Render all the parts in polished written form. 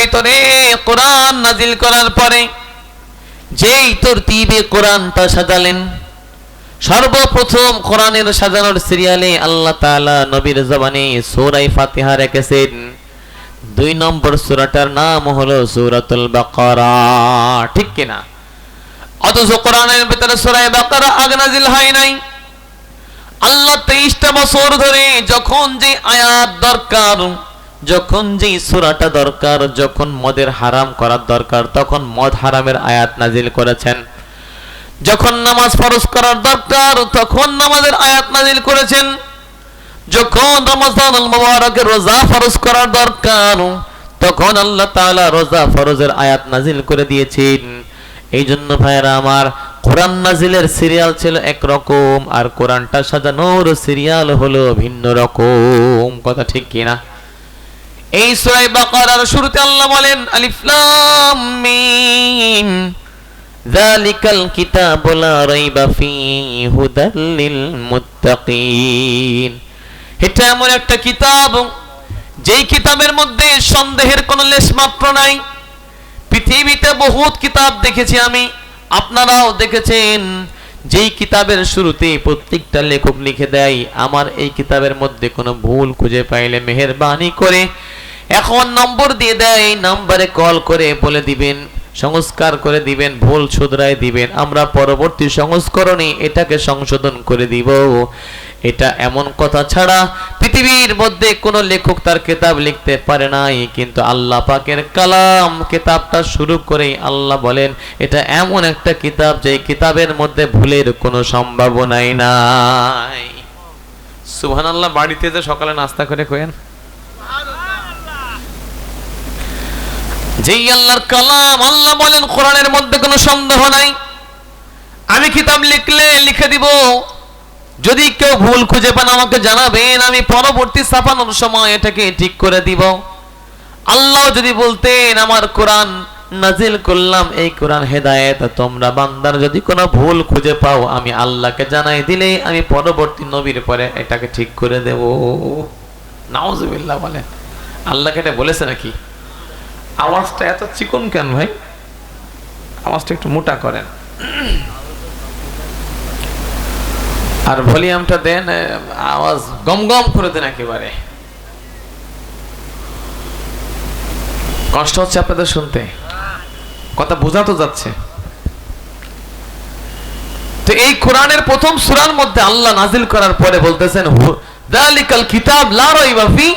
ভিতরে কোরআন নাজিল করার পরে যেই তরতিবে কোরআনটা সাজালেন, সর্বপ্রথম কোরআনের সাজানোর সিরিয়ালে আল্লাহ তাআলা নবীর জবানে সূরা ফাতিহা রেখেছেন। 2 নম্বর সূরাটার নাম হলো সূরাতুল বাকারা, ঠিক কিনা? অথচ কোরআনের ভিতরে সূরা বাকারা আগে নাজিল হয় নাই। আল্লাহ 23টা বছর ধরে যখন যে আয়াত দরকার, যখন যে সূরাটা দরকার, যখন মদের হারাম করার দরকার, তখন মদ হারামের আয়াত নাজিল করেছেন। যখন নামাজ ফরজ করার দরকার, তখন নামাজের আয়াত নাজিল করেছেন। যখন রমজানুল মুবারকের রোজা ফরজ করার দরকার, তখন আল্লাহ তাআলা রোজা ফরজের আয়াত নাজিল করে দিয়েছেন। এই জন্য ভাইরা আমার, কোরআন নাজিলের সিরিয়াল ছিল একরকম, আর কোরআনটা সাজানোর সিরিয়াল হলো ভিন্ন রকম। কথা ঠিক কিনা? এই সূরা বাকারার শুরুতে আল্লাহ বলেন আলিফ লাম মিম যালিকাল কিতাবু লা রাইবা ফীহি হুদাল লিল মুত্তাকিন। এটা এমন একটা কিতাব, যেই কিতাবের মধ্যে সন্দেহের কোনো লেশ মাত্র নাই। পৃথিবীতে বহুত কিতাব দেখেছি আমি, আপনারাও দেখেছেন, যেই কিতাবের শুরুতে প্রত্যেকটা লেখক লিখে দেয় আমার এই কিতাবের মধ্যে কোনো ভুল খুঁজে পাইলে মেহেরবানি করে এখন নম্বর দিয়ে দেয়, নম্বরে কল করে বলে দিবেন, সংস্কার করে দিবেন, ভুল শুধরায় দিবেন, আমরা পরবর্তী সংস্করণে এটাকে সংশোধন করে দিব। এটা এমন কথা ছাড়া পৃথিবীর মধ্যে কোনো লেখক তার কিতাব লিখতে পারে নাই। কিন্তু আল্লাহ পাকের কালাম কিতাবটা শুরু করেই আল্লাহ বলেন এটা এমন একটা কিতাব যে কিতাবের মধ্যে ভুলের কোনো সম্ভাবনাই নাই। সুবহানাল্লাহ। বাড়িতে যে সকালে নাস্তা করে করেন, যেই আল্লাহর কালাম, আল্লাহ বলেন কোরআনের মধ্যে কোনো সন্দেহ নাই। আমি কিতাব লিখলে লিখে দিব, যদি কেউ ভুল খুঁজে পান আমাকে জানাবেন, আমি পরবর্তী ছাপানোর সময় এটাকে ঠিক করে দিব। আল্লাহ যদি বলতেন আমার কোরআন নাজিল করলাম, এই কোরআন হেদায়েত, তোমরা বান্দার যদি কোনো ভুল খুঁজে পাও আমি আল্লাহকে জানাই দিলে আমি পরবর্তী নবীর পরে এটাকে ঠিক করে দেব। নাউজুবিল্লাহ বলেন। আল্লাহকে এটা বলেছে নাকি? আওয়াজটা এত চিকন কেন ভাই? আওয়াজটা একটু মোটা করেন আর ভলিউমটা দেন, আওয়াজ গম গম করে দেন একেবারে। কষ্ট হচ্ছে আপনাদের শুনতে? কথা বোঝা তো যাচ্ছে? তো এই কোরআনের প্রথম সূরার মধ্যে আল্লাহ নাজিল করার পরে বলতেছেন যালিকাল কিতাব লা রাইবা ফি,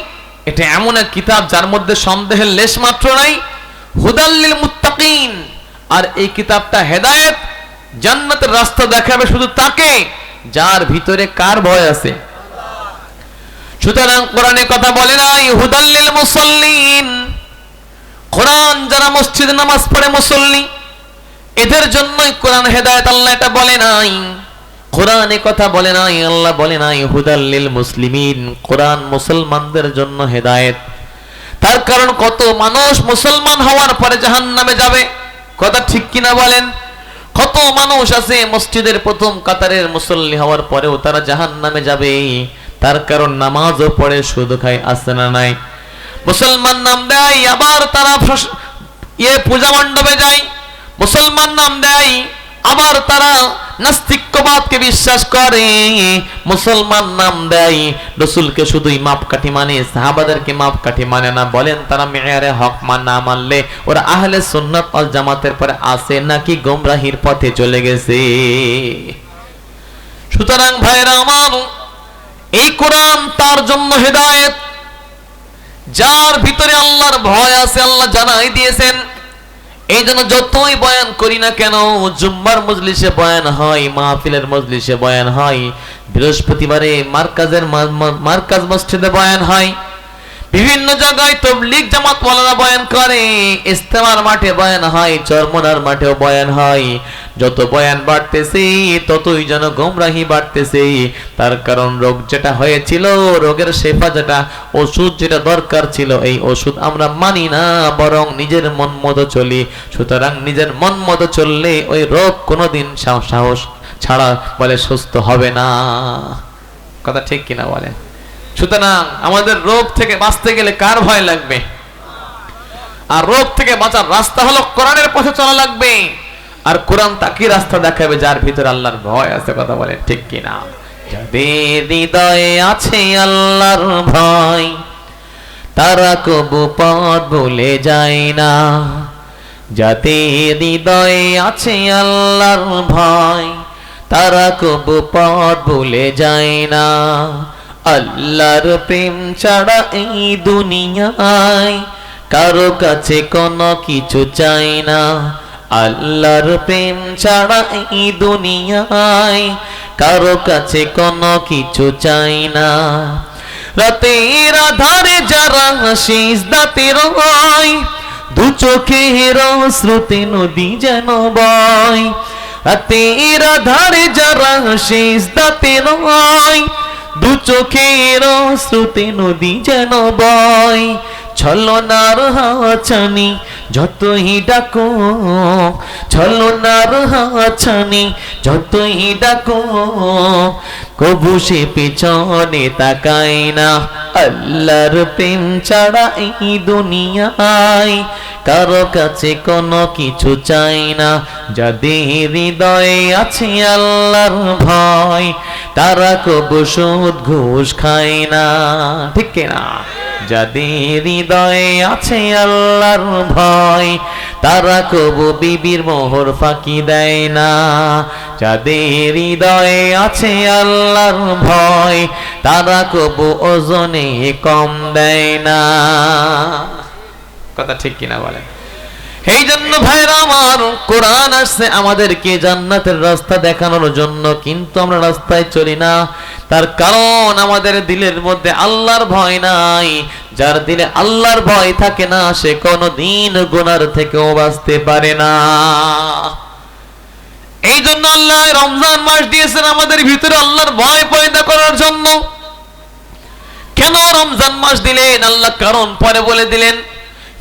এটা এমন এক কিতাব যার মধ্যে সন্দেহের লেশ মাত্র নাই। হুদাল লিল মুত্তাকিন, আর এই কিতাবটা হেদায়েত, জান্নাতের রাস্তা দেখাবে শুধু তাকে যার ভিতরে কার ভয় আছে। সুতরাং কোরআনে কথা বলে নাই হুদাল লিল মুসাল্লিন, কোরআন যারা মসজিদে নামাজ পড়ে মুসল্লি এদের জন্যই কোরআন হেদায়েত, আল্লাহ এটা বলে নাই। কোরআনে কথা বলে নাই, আল্লাহ বলে নাই হুদাল লিল মুসলিমিন, কোরআন মুসলমানদের জন্য হেদায়েত। তার কারণ কত মানুষ মুসলমান হওয়ার পরে জাহান্নামে যাবে, কথা ঠিক কিনা বলেন? কত মানুষ আছে মসজিদের প্রথম কাতারের মুসল্লি হওয়ার পরেও তারা জাহান্নামে যাবে। তার কারণ নামাজও পড়ে সুদ খায়, আছে না নাই? মুসলমান নাম দেয় আবার তারা পূজা মণ্ডপে যায়, মুসলমান নাম দেয় আবার তারা নাস্তিক্যবাদকে বিশ্বাস করে, মুসলমান নাম দেয় রাসূলকে শুধুই মাপকাঠি মানে, সাহাবাদেরকে মাপকাঠি মানে না। বলেন তারা মেয়ারে হক না মানলে ওরা আহলে সুন্নাত ওয়াল জামাতের পরে আছে নাকি গোমরাহির পথে চলে গেছে? সুতরাং ভাইরা আমার, এই কোরআন তার জন্য হেদায়েত, যার ভিতরে আল্লাহর ভয় আছে আল্লাহ জানাই দিয়েছেন। এই জন্য যতই বয়ান করি না কেন, জুম্মার মজলিসে বয়ান হয়, মাহফিলের মজলিসে বয়ান হয়, বৃহস্পতিবারে মার্কাজ মসজিদে বয়ান হয়, বিভিন্ন জায়গায় তাবলীগ জামাত ওয়ালারা বয়ান করে, ইস্তেমার মাঠে বয়ান হয়, চরমনার মাঠেও বয়ান হয়। যত বয়ান বাড়তেছে ততই যেন গোমরাহি বাড়তেছে। তার কারণ রোগ যেটা হয়েছিল, রোগের শেফা যেটা, ওষুধ যেটা দরকার ছিল, এই ওষুধ আমরা মানি না, বরং নিজের মন মতো চলি। সুতরাং নিজের মন মতো চললে ওই রোগ কোনোদিন সাহস ছাড়া বলে সুস্থ হবে না। কথা ঠিক কিনা বলেন? সুতরাং আমাদের রোগ থেকে বাঁচতে গেলে কার ভয় লাগবে? আর রোগ থেকে বাঁচার রাস্তা হলো কোরআনের পথে চলা লাগবে। আর কোরআন তাকে রাস্তা দেখাবে যার ভিতরে আল্লাহর ভয় আছে। কথা বলেন ঠিক কিনা? যাদের হৃদয়ে আছে আল্লাহর ভয় তারা কবু পথ ভুলে যায় না। যাদের হৃদয়ে আছে আল্লাহর ভয় তারা কবু পথ ভুলে যায় না। আল্লাহর প্রেম ছাড়া এই দুনিয়ায় কারো কাছে কোনো কিছু চাই না। আল্লাহর প্রেম ছাড়া এই দুনিয়ায় কারো কাছে কোনো কিছু চাই না। রাতের আধারে যারা সিজদাতে রয় দু চোখের শ্রুতে নদী যেন বয়। রাতের আধারে যারা সিজদাতে রয় দু চোখের শ্রুতে নদী যেন বয়। ছলনার হাছানি যতই ডাকো, ছলনার হাছানি যতই ডাকো, কবু সে পেছনে তাকায় না। আল্লাহর প্রেম ছাড়া এই দুনিয়ায় কারো কাছে কোনো কিছু চাই না। যাদের হৃদয়ে আছে আল্লাহর ভয় তারা কবু সুদ ঘুষ খায় না। ঠিক কিনা? যাদের হৃদয়ে আছে আল্লাহর ভয় তারা কবু বিবির মোহর ফাঁকি দেয় না। যাদের হৃদয়ে আছে আল্লাহর ভয় তারা কবু ওজনে কম দেয় না। কথা ঠিক কিনা বলেন? এই জন্য ভাইরা আমার, কোরআন আসছে আমাদেরকে জান্নাতের রাস্তা দেখানোর জন্য, কিন্তু আমরা রাস্তায় চলি না। তার কারণ আমাদের দিলের মধ্যে আল্লাহর ভয় নাই। যার দিলে আল্লাহর ভয় থাকে না সে কোনোদিন গুনার থেকেও বাঁচতে পারে না। এই জন্য আল্লাহ রমজান মাস দিয়েছেন আমাদের ভিতরে আল্লাহর ভয় পয়দা করার জন্য। কেন রমজান মাস দিলেন আল্লাহ? কারণ পরে বলে দিলেন,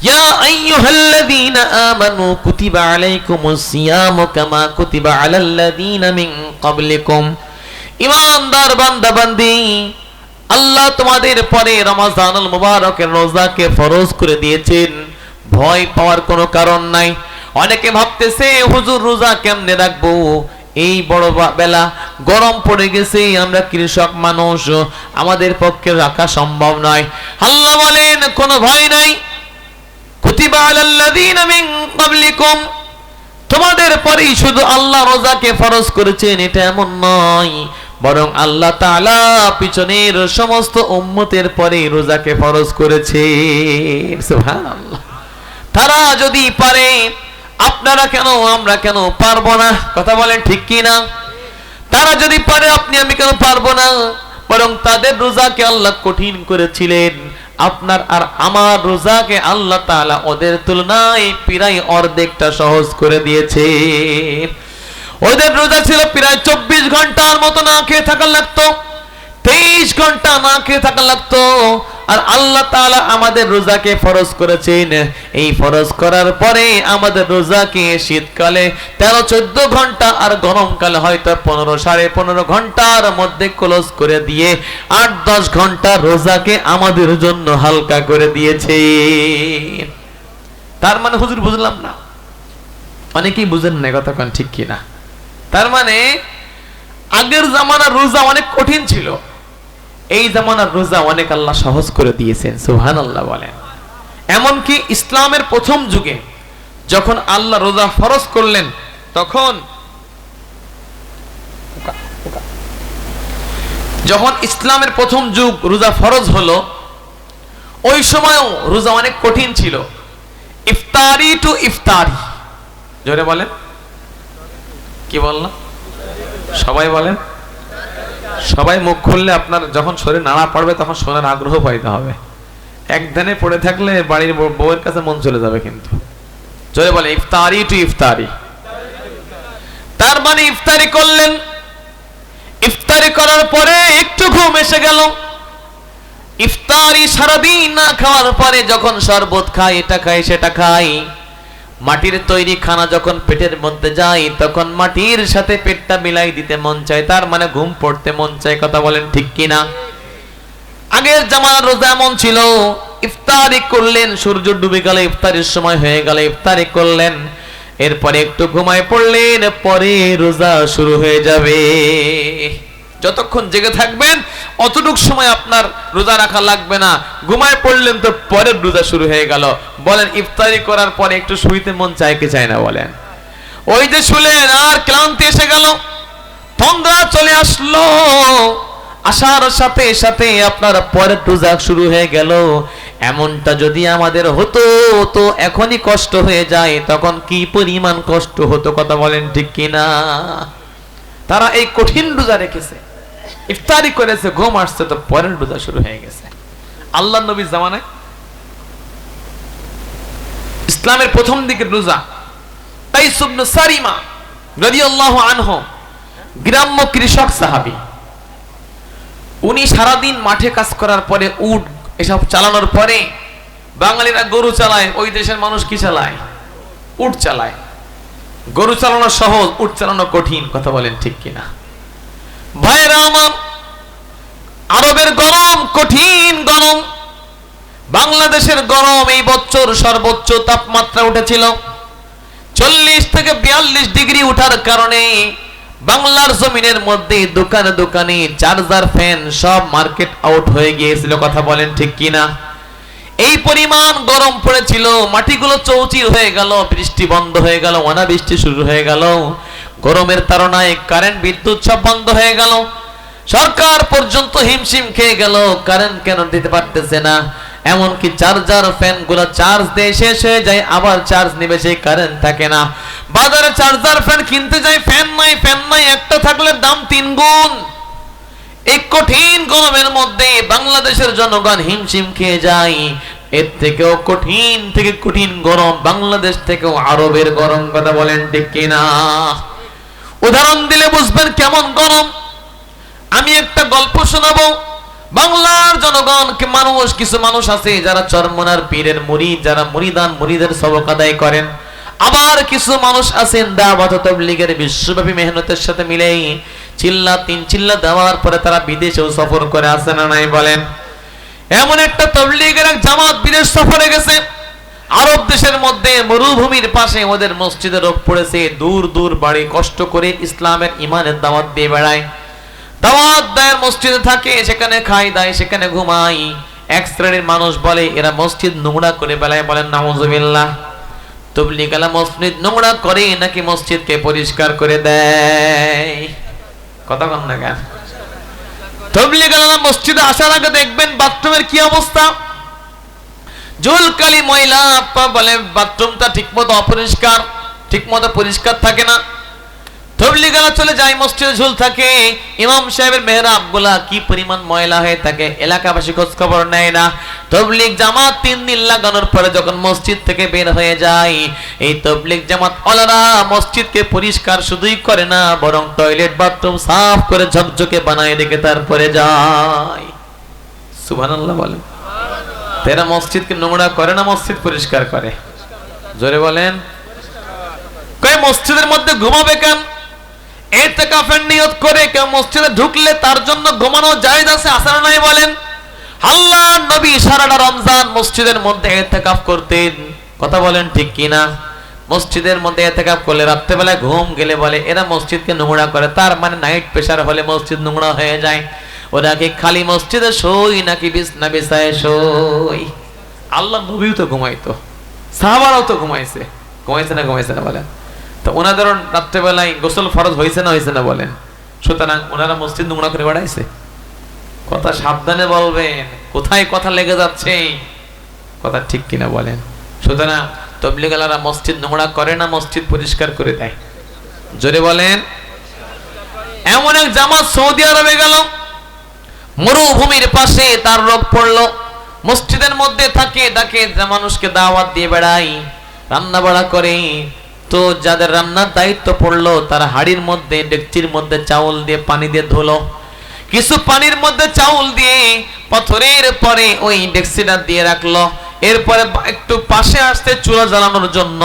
ইয়া আইয়ুহাল্লাযীনা আমানু কুতিবা আলাইকুমুস সিয়ামু কামা কুতিবা আলাল্লাযীনা মিন ক্বাবলিকুম। ঈমানদার বান্দা বান্দি, আল্লাহ তোমাদের পরে রমজানুল মুবারকের রোজাকে ফরজ করে দিয়েছেন। ভয় পাওয়ার কোনো কারণ নাই। অনেকে ভাবতেছে হুজুর রোজা কেমনে রাখবো, এই বড় বেলা গরম পড়ে গেছে, আমরা কৃষক মানুষ, আমাদের পক্ষে রাখা সম্ভব নয়। আল্লাহ বলেন কোনো ভয় নাই। কুতিবা আলাল্লাযীনা মিন ক্বাবলিকুম, তোমাদের পরেই শুধু আল্লাহ রোজাকে ফরজ করেছেন এটা এমন নয়, বরং আল্লাহ তাআলা পিছনের সমস্ত উম্মতের পরে রোজাকে ফরজ করেছে। সুবহানাল্লাহ। তারা যদি পারে আপনারা কেন আমরা কেন পারবো না? কথা বলেন ঠিক কি না? তারা যদি পারে আপনি আমি কেন পারবো না? বরং তাদের রোজাকে আল্লাহ কঠিন করেছিলেন, আপনার আর আমার রোজাকে আল্লাহ তাআলা ওদের তুলনায় প্রায় অর্ধেকটা সহজ করে দিয়েছে। ওদের রোজা ছিল প্রায় 24 ঘন্টার মতো না খেয়ে থাকা লাগতো, 23 ঘন্টা না খেয়ে থাকা লাগতো। আর আল্লাহ তাআলা আমাদের রোজাকে ফরজ করেছেন। এই ফরজ করার পরে আমাদের রোজাকে শীতকালে 13-14 ঘন্টা আর গরমকালে হয়তো 15-15.5 ঘন্টার মধ্যে ক্লোজ করে দিয়ে 8-10 ঘন্টা রোজাকে আমাদের জন্য হালকা করে দিয়েছে। তার মানে হুজুর বুঝলাম না, অনেকেই বুঝেন না কথা কোন ঠিক কিনা। তার মানে আগের জামানার রোজা অনেক কঠিন ছিল, এই জামানার রোজা অনেক আল্লাহ সহজ করে দিয়েছেন। সুবহানাল্লাহ বলেন। এমনকি ইসলামের প্রথম যুগে যখন আল্লাহ রোজা ফরজ করলেন, যখন ইসলামের প্রথম যুগ রোজা ফরজ হলো, ওই সময়ও রোজা অনেক কঠিন ছিল। ইফতারি টু ইফতারি, জোরে বলেন। কি বললাম? সবাই বলেন। সবাই মুখ খুললে আপনার যখন শরীর নাড়া পড়বে তখন শোনার আগ্রহ পাইতে হবে। একদিনে পড়ে থাকলে বাড়ির বউয়ের কাছে মন চলে যাবে। কিন্তু জোরে বলে ইফতারি টু ইফতারি। তার মানে ইফতারি করলেন, ইফতারি করার পরে একটু ঘুম এসে গেল। ইফতারি সারাদিন না খাওয়ার পরে যখন শরবত খাই, এটা খাই সেটা খাই, মাটির তৈরি খানা যখন পেটের মধ্যে যায় তখন মাটির সাথে পেটটা মিলাই দিতে মন চায়, তার মানে ঘুম পড়তে মন চায়। কথা বলেন ঠিক কিনা? আগের জামানার রোজা এমন ছিল, ইফতারি করলেন, সূর্য ডুবে গেল, ইফতারের সময় হয়ে গেল, ইফতারি করলেন, এরপরে একটু ঘুমায় পড়লেন, পরে রোজা শুরু হয়ে যাবে। যতক্ষণ জেগে থাকবেন অতটুক সময় আপনার রোজা রাখা লাগবে না, ঘুমায় পড়লেন তো পরে রোজা শুরু হয়ে গেল। বলেন ইফতারি করার পরে একটু শুইতে মন চায় কি চায় না? বলেন। ওই যে শুলেন আর ক্লান্তি এসে গেল, তন্দ্রা চলে আসলো, আসার সাথে সাথে আপনার পরে রোজা শুরু হয়ে গেল। এমনটা যদি আমাদের হতো তো এখনই কষ্ট হয়ে যায়, তখন কি পরিমাণ কষ্ট হতো, কথা বলেন ঠিক কিনা? তারা এই কঠিন রোজা রেখেছে, ইফতারি করেছে, ঘুম আসছে তো পরের রোজা শুরু হয়ে গেছে। আল্লাহর নবীর জামানায় ইসলামের প্রথম দিকের রোজা কাইস ইবনে সারিমা রাদিয়াল্লাহু আনহু, গ্রাম্য কৃষক সাহাবী, উনি সারাদিন মাঠে কাজ করার পরে উট এসব চালানোর পরে, বাঙালিরা গরু চালায়, ওই দেশের মানুষ কি চালায়? উট চালায়। গরু চালানো সহজ, উট চালানো কঠিন, কথা বলেন ঠিক কিনা? ভাইরা আমার, আরবের গরম কঠিন গরম, বাংলাদেশের গরম এই বছর সর্বোচ্চ তাপমাত্রা উঠেছিল 40 থেকে 42 ডিগ্রি উঠার কারণে বাংলার জমিনের মধ্যে দোকানে দোকানে চার্জার ফ্যান সব মার্কেট আউট হয়ে গিয়েছিল, কথা বলেন ঠিক কিনা? এই পরিমাণ গরম পড়েছিল, মাটিগুলো চৌচির হয়ে গেল, বৃষ্টি বন্ধ হয়ে গেল, অনাবৃষ্টি শুরু হয়ে গেল, গরমের তাড়নায় কারেন্ট বিদ্যুৎ সব বন্ধ হয়ে গেল, সরকার পর্যন্ত হিমশিম খেয়ে গেল, কারেন্ট কেন দিতে পারতেছে না, এমনকি চার্জার ফ্যান গুলো চার্জ দিয়ে শেষ হয়ে যায়, আবার চার্জ নেবে, সেই কারেন্ট থাকে না। বাজারে চার্জার ফ্যান কিনতে যাই, ফ্যান নাই, একটা থাকলে দাম 3 গুণ। এই কঠিন গরমের মধ্যে বাংলাদেশের জনগণ হিমশিম খেয়ে যায়। এর থেকেও কঠিন থেকে কঠিন গরম বাংলাদেশ থেকেও আরবের গরম, কথা বলেন ঠিক কিনা? উদাহরণ দিলে বুঝবেন কেমন গরম। আমি একটা গল্প শোনাবো। বাংলার জনগণ কিছু মানুষ আছে যারা চরমনার পীরের মুরিদ, যারা মুরিদের সবক আদায় করেন। আবার কিছু মানুষ আছেন দাওয়াত ও তাবলীগের বিশ্বব্যাপী মেহনতের সাথে মিলে চিল্লা দেওয়ার পরে তারা বিদেশেও সফর করে, আসে না নাই? বলেন। এমন একটা তাবলীগের এক জামাত বিদেশ সফরে গেছে, আরব দেশের মধ্যে মরুভূমির পাশে ওদের মসজিদে রোগ পড়েছে, দূর দূর বাড়ি কষ্ট করে ইসলামের ইমানের দাওয়াত দিয়ে বেড়ায়, দাওয়াত দেয়, মসজিদে থাকে, সেখানে খাই দায়, সেখানে ঘুমাই। এক শ্রেণীর মানুষ বলে এরা মসজিদ নোংরা করে বেলায়, বলেন নাউজুবিল্লাহ। তাবলীগেরা মসজিদ নোংরা করে নাকি মসজিদকে পরিষ্কার করে দেয়? কথা বল না কেন? তাবলীগেরা মসজিদে আসার আগে দেখবেন বাথরুমের কি অবস্থা, জুলকালি ময়লা, বলে বাথরুমটা ঠিকমতো অপরিষ্কার, ঠিকমতো পরিষ্কার থাকে না। তাবলীগেরা চলে যায়, মসজিদে ঝুল থাকে, ইমাম সাহেবের মেহরাব গুলা কি পরিমাণ ময়লা হয়ে থাকে, এলাকাবাসী খোঁজ খবর নেয় না। তাবলীগ জামাত 3 দিন লাগানোর পরে যখন মসজিদ থেকে বের হয়ে যায়, এই তাবলীগ জামাত ওলারা মসজিদকে পরিষ্কার শুধুই করে না, বরং টয়লেট বাথরুম সাফ করে ঝকঝকে বানায় রেখে তারপরে যায়। সুবহানাল্লাহ বলেন। তারা মসজিদকে নোংরা করে না, মসজিদ পরিষ্কার করে? জোরে বলেন। কই মসজিদের মধ্যে ঘুমাবে কেন? ইতিকাফের নিয়ত করে কেউ মসজিদে ঢুকলে তার জন্য ঘুমানো জায়েজ আছে, আছে না নাই? বলেন। আল্লাহর নবী সারাটা রমজান মসজিদের মধ্যে ইতিকাফ করতেন, কথা বলেন ঠিক কিনা? মসজিদের মধ্যে ইতিকাফ করলে রাত্রেবেলায় ঘুম গেলে বলে এরা মসজিদকে নোংরা করে, তার মানে নাইট প্রেসার হলে মসজিদ নোংরা হয়ে যায়। ওরা কি খালি মসজিদে শোয় নাকি বিছনা বিছায় শোয়? আল্লাহর নবীও তো ঘুমাইতো, সাহাবারাও তো ঘুমাইছে না বলেন? তো ওনাদের রাত্রেবেলায় গোসল ফরজ হয়েছে না বলেন? সুতরাং ওনারা মসজিদ নোংরা করে বেড়াইছে? কথা সাবধানে বলবেন, কোথায় কথা লেগে যাচ্ছে, কথা ঠিক কিনা বলেন? সুতরাং তাবলীগেরা মসজিদ নোংরা করে না, মসজিদ পরিষ্কার করে দেয়। জোরে বলেন। এমন এক জামাত সৌদি আরবে গেল, মরুভূমির পাশে তার রোগ পড়লো, মসজিদের মধ্যে থাকে, ডাকে মানুষকে দাওয়াত দিয়ে বেড়াই, রান্না বাড়া করে। তো যাদের রান্নার দায়িত্ব পড়লো তারা হাড়ির মধ্যে ডেকচির মধ্যে চাউল দিয়ে পানি দিয়ে ধুলো, কিছু পানির মধ্যে চাউল দিয়ে পাথরের পরে ওই ডেকচিটা দিয়ে রাখলো। এরপরে একটু পাশে আসতে চুলা জ্বালানোর জন্য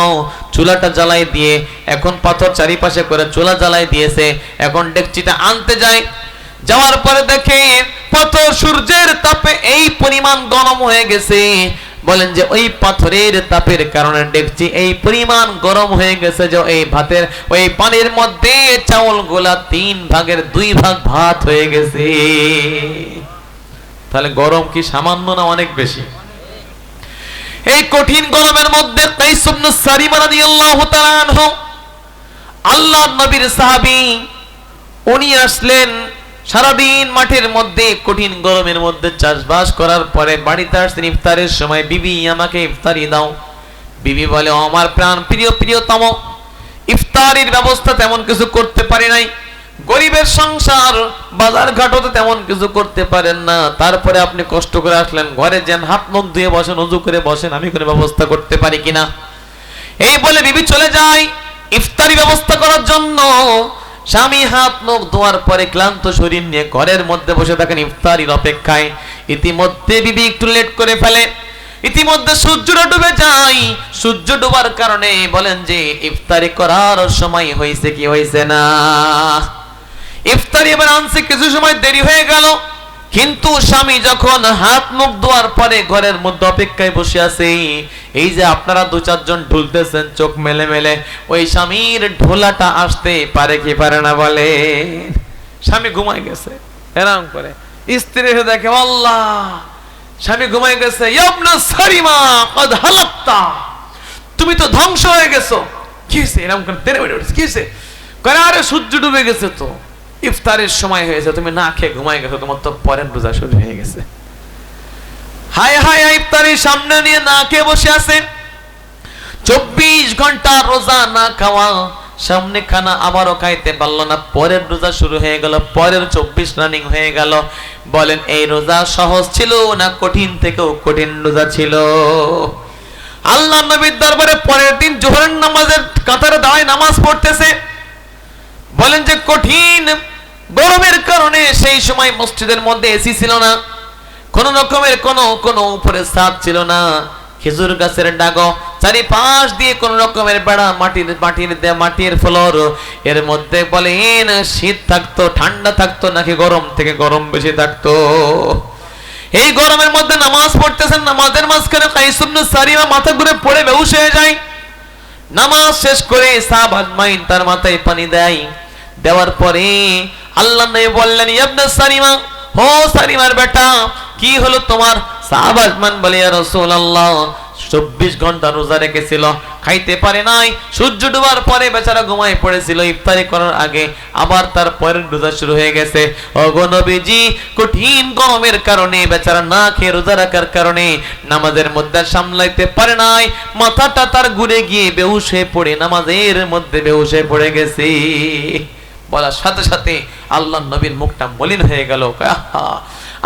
চুলাটা জ্বালাই দিয়ে, এখন পাথর চারিপাশে করে চুলা জ্বালাই দিয়েছে, এখন ডেকচিটা আনতে যায়, যাওয়ার পরে দেখে পাথর সূর্যের তাপে এই পরিমাণ গরম হয়ে গেছে, বলেন যে ওই পাথরের তাপের কারণে ডেকচি এই পরিমাণ গরম হয়ে গেছে যে এই ভাতের ওই পানির মধ্যে চাউল গোলা 3 ভাগের 2 ভাগ ভাত হয়ে গেছে। তাহলে গরম কি সামান্য না অনেক বেশি? এই কঠিন গরমের মধ্যে কাইস ইবনে সারিমা রাদিয়াল্লাহু তাআলা আনহু আল্লাহর নবীর সাহাবী, উনি আসলেন সারাদিন মাঠের মধ্যে কঠিন গরমের মধ্যে চাষবাস করার পরে বাড়িতে আসতেন ইফতারের সময়, বিবি আমাকে ইফতারি দাও। বিবি বলে আমার প্রাণ প্রিয় প্রিয়তম, ইফতারির ব্যবস্থা তেমন কিছু করতে পারি নাই, গরিবের সংসার, বাজার ঘাটও তো তেমন কিছু করতে পারেন না, তারপরে আপনি কষ্ট করে আসলেন, ঘরে যান, হাত মুখ ধুয়ে বসেন, ওযু করে বসেন, আমি কোনো ব্যবস্থা করতে পারি কিনা। এই বলে বিবি চলে যায় ইফতারি ব্যবস্থা করার জন্য। স্বামী হাত মুখ ধোয়ার পরে ক্লান্ত শরীর নিয়ে ঘরের মধ্যে বসে থাকেন ইফতারির অপেক্ষায়। ইতিমধ্যে বিবি একটু লেট করে ফেলে, ইতিমধ্যে সূর্যটা ডুবে যায়। সূর্য ডুবার কারণে বলেন যে ইফতারি করার সময় হয়েছে কি হয়েছে না। ইফতারি এবার আনছে, কিছু সময় দেরি হয়ে গেল, কিন্তু স্বামী যখন হাত মুখ ধোয়ার পরে ঘরের মধ্যে অপেক্ষায় বসে আছে, এই যে আপনারা 2-4 জন ঢুলতেছেন চোখ মেলে মেলে, ওই স্বামীর ঢোলাটা আসতে পারে কি পারে না বলে। স্বামী ঘুমাই গেছে, এরকম করে স্ত্রী দেখে আল্লাহ স্বামী ঘুমাই গেছে, ইবনে সারিমা কদ হালাক্তা, তুমি তো ধ্বংস হয়ে গেছো। কি হয়েছে? এরকম করে তেরে বেড়ে উঠেছে, কি হয়েছে? করে আরে সূর্য ডুবে গেছে তো, ইফতারের সময় হয়েছে, তুমি না খেয়ে ঘুমাই গেছো, তোমার তো পরের রোজা শুরু হয়ে গেছে। হায় হায়, ইফতারির সামনে নিয়ে না খেয়ে বসে আছে, 24 ঘন্টা রোজা না খাওয়া, সামনে খানা আবারও খাইতে পারলো না, পরের রোজা শুরু হয়ে গেল, পরের 24 রানিং হয়ে গেল। বলেন এই রোজা সহজ ছিল না কঠিন থেকেও কঠিন রোজা ছিল? আল্লাহ নবীর দরবারে পরের দিন জোহরের নামাজের কাতারে দাঁড়ায় নামাজ পড়তেছে। বলেন যে কঠিন গরমের কারণে সেই সময় মসজিদের মধ্যে এসি ছিল না, কোন রকমের কোন উপরে ছাদ ছিল না, খেজুর গাছের ডাগো, চারিপাশ দিয়ে কোন রকমের বেড়া, মাটির ফ্লোর, এর মধ্যে বলেন শীত থাকতো, ঠান্ডা থাকতো নাকি গরম থেকে গরম বেশি থাকতো। এই গরমের মধ্যে নামাজ পড়তেছেন, নামাজের মাঝখানে কাইস ইবনে সারিমা মাথা ঘুরে পড়ে বেহুশ হয়ে যায়। নামাজ শেষ করে সাহাবা আজমাইন তার মাথায় পানি দেয়, দেওয়ার পরে আল্লাহ নবী বললেন ইবনে সারিমা, ও সারিমার বেটা কি হলো তোমার? সাহাবা আজমান বলে ইয়া রাসূলুল্লাহ 24 ঘন্টা রোজা রেখেছিল, খাইতে পারে নাই, সূর্য ডুবার পরে বেচারা ঘুমায় পড়েছিল, ইফতারি করার আগে আবার তার পরের রোজা শুরু হয়ে গেছে। ওগো নবীজি, কঠিন গরমের কারণে বেচারা না খেয়ে রোজা রাখার কারণে নামাজের মধ্যে সামলাইতে পারে নাই, মাথাটা তার ঘুরে গিয়ে বেহুশ হয়ে পড়ে নামাজের মধ্যে বেহুশ হয়ে পড়ে গেছে। বলার সাথে সাথে আল্লাহ নবীর মুখটা মলিন হয়ে গেল।